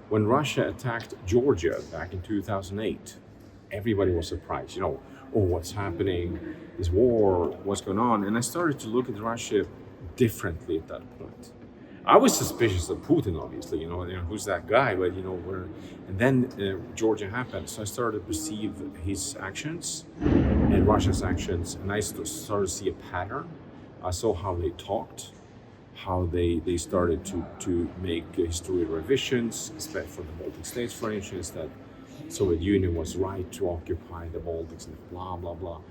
When Russia attacked Georgia back in 2008, everybody was surprised. Oh, what's happening? This war, what's going on? And I started to look at Russia differently at that point. I was suspicious of Putin, obviously. Who's that guy? But and then Georgia happened, so I started to perceive his actions and Russia's actions, and I started to see a pattern. I saw how they talked, how they started to make history revisions, especially for the Baltic states, for instance, that Soviet Union was right to occupy the Baltics and blah blah blah.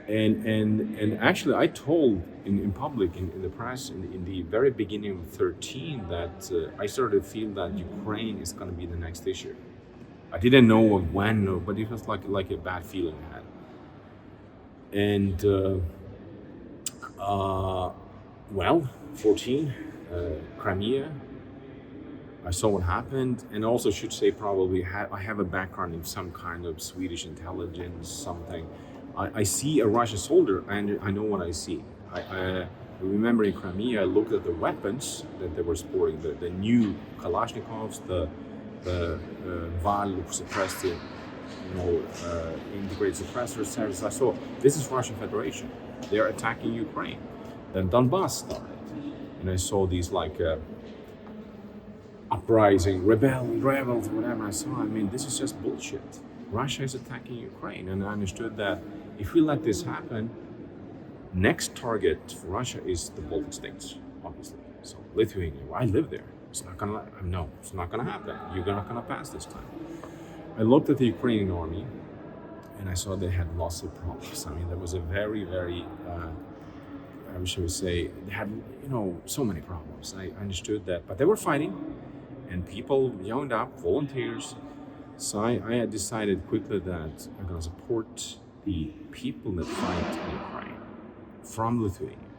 And actually, I told in public, in the press, in the very beginning of 13, that I started to feel that Ukraine is going to be the next issue. I didn't know when, but it was like a bad feeling I had. And well, 14, Crimea. I saw what happened, and also should say probably I have a background in some kind of Swedish intelligence, something. I see a Russian soldier, and I know what I see. I remember in Crimea, I looked at the weapons that they were sporting, the new Kalashnikovs, the Val suppressed, integrated suppressor service. I saw this is Russian Federation. They are attacking Ukraine. Then Donbass started, and I saw these uprising, rebels, whatever. This is just bullshit. Russia is attacking Ukraine, and I understood that if we let this happen, next target for Russia is the Baltic states, obviously. So Lithuania, I live there. It's not gonna happen. You're not gonna pass this time. I looked at the Ukrainian army, and I saw they had lots of problems. There was a very, very, how should we say, they had, so many problems. I understood that, but they were fighting, and people younged up, volunteers. So I had decided quickly that I'm going to support the people that fight in Ukraine from Lithuania.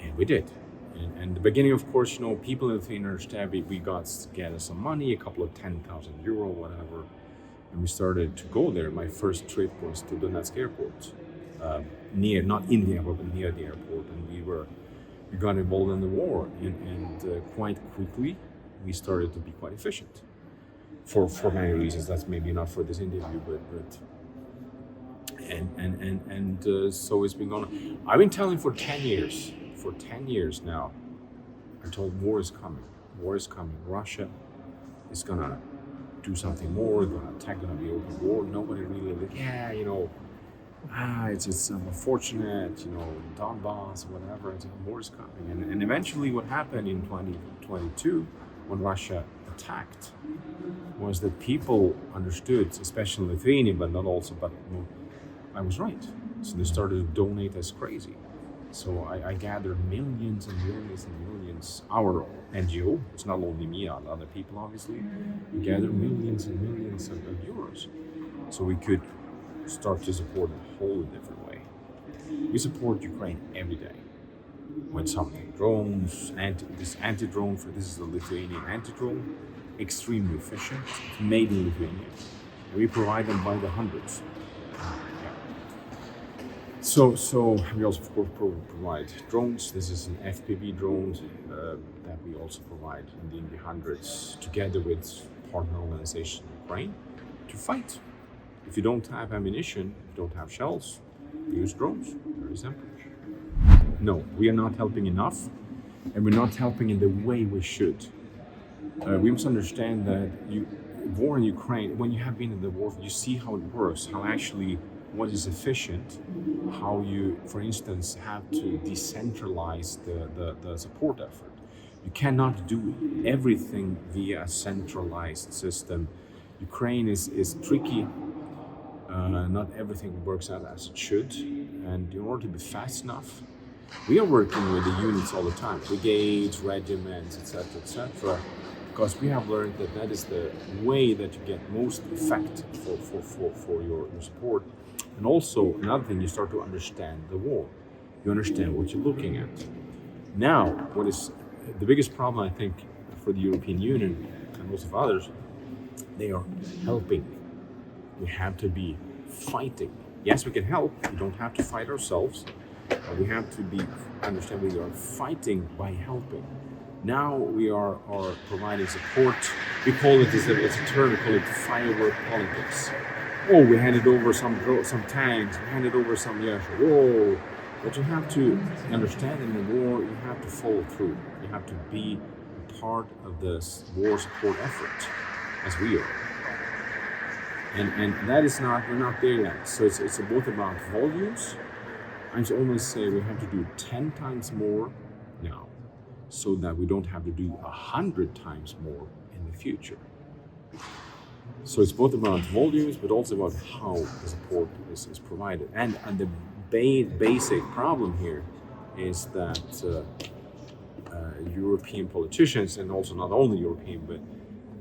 And we did. And the beginning, of course, people in Lithuania understand we got together some money, a couple of 10,000 euro, whatever. And we started to go there. My first trip was to Donetsk airport, not in the airport, but near the airport. And we got involved in the war. And quite quickly, we started to be quite efficient. For many reasons, that's maybe not for this interview, but so it's been going on. I've been telling for 10 years now. I told war is coming. Russia is gonna do something more. Gonna attack. Gonna be open war. Nobody really it's unfortunate. Donbass, whatever. War is coming, and eventually, what happened in 2022 when Russia attacked was that people understood, especially in Lithuania, but I was right. So they started to donate as crazy. So I gathered millions and millions and millions. Our NGO, it's not only me, other people obviously, we gathered millions and millions of euros. So we could start to support in a whole different way. We support Ukraine every day. When something, drones, this anti-drone, this is the Lithuanian anti-drone, extremely efficient, made in Lithuania. We provide them by the hundreds. So we also of course provide drones. This is an FPV drone that we also provide in the hundreds, together with partner organization in Ukraine, to fight. If you don't have ammunition, if you don't have shells, use drones. Very simple. No, we are not helping enough, and we're not helping in the way we should. We must understand that war in Ukraine, when you have been in the war, you see how it works, what is efficient, how you, for instance, have to decentralize the support effort. You cannot do everything via a centralized system. Ukraine is tricky. Not everything works out as it should, and in order to be fast enough, we are working with the units all the time, brigades, regiments, etc., because we have learned that is the way that you get most effect for your support. And also, another thing, you start to understand the war. You understand what you're looking at. Now, what is the biggest problem, I think, for the European Union and most of others, they are helping. We have to be fighting. Yes, we can help. We don't have to fight ourselves. We have to be understand we are fighting by helping. Now we are providing support. We call it, it's a term, we call it firework politics. Oh, we handed over some tanks, we handed over some, yeah, whoa. But you have to understand in the war, you have to follow through. You have to be a part of this war support effort, as we are. And that is not, we're not there yet. So it's both about volumes. I always say we have to do 10 times more now, so that we don't have to do 100 times more in the future. So it's both about volumes, but also about how the support is provided. And the basic problem here is that European politicians, and also not only European, but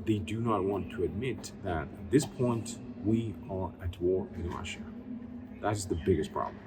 they do not want to admit that at this point we are at war with Russia. That's the biggest problem.